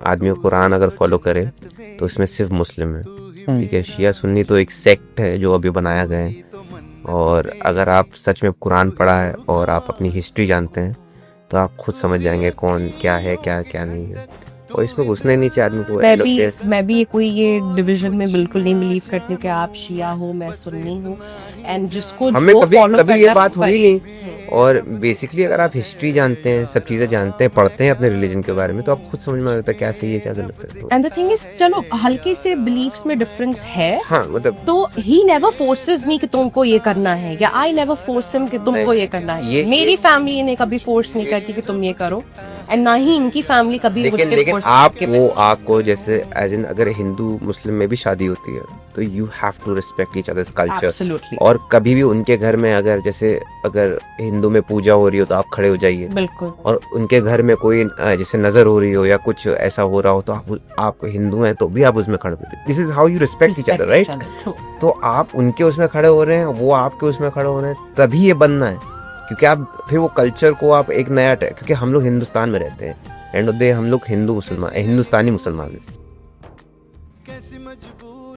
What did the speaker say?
आदमी कुरान अगर फॉलो करे तो इसमें सिर्फ मुस्लिम है, ठीक है। शिया सुन्नी तो एक सेक्ट है जो अभी बनाया गया है। और अगर आप सच में कुरान पढ़ा है और आप अपनी हिस्ट्री जानते हैं तो आप खुद समझ जाएंगे कौन क्या है, क्या क्या नहीं है। और इसमें घुसने नहीं चाहिए आदमी को। मैं भी ये डिवीजन में बिल्कुल नहीं बिलीव करती हूँ कि आप शिया हो मैं सुन्नी हूँ, एंड जिसको हमें जो कभी follow कभी ये करना बात वो हुई करे। नहीं। और बेसिकली अगर आप हिस्ट्री जानते हैं, सब चीज़ें जानते हैं, पढ़ते हैं अपने रिलीजन के बारे में, तो आप खुद समझ में आ जाता है क्या सही है क्या गलत है। तो एंड द थिंग इज, चलो हल्के से बिलीव्स में डिफरेंस है, हाँ मतलब तो ही नेवर फोर्सेस मी कि तुमको ये करना है, या आई नेवर फोर्स हिम कि तुमको नहीं, ये करना है। ये मेरी फैमिली ने कभी फोर्स नहीं करती कि तुम ये करो, एंड ना ही इनकी फैमिली कभी मुझे लेकिन force आपको जैसे एज इन अगर हिंदू मुस्लिम में भी शादी होती है तो you have to respect each others culture. Absolutely. और कभी भी उनके घर में अगर जैसे अगर हिंदू में पूजा हो रही हो तो आप खड़े हो जाइए। बिल्कुल। और उनके घर में कोई जैसे नजर हो रही हो या कुछ ऐसा हो रहा हो तो आप हिंदू हैं तो भी आप उसमें खड़े हो। This is how you respect each other, right. तो आप उनके उसमें खड़े हो रहे हैं, वो आपके उसमें खड़े हो रहे हैं, तभी ये बनना है। क्योंकि आप फिर वो कल्चर को आप एक नया क्योंकि हम लोग हिंदुस्तान में रहते हैं, एंड ऑफ द डे हम लोग हिंदुस्तानी मुसलमान हैं।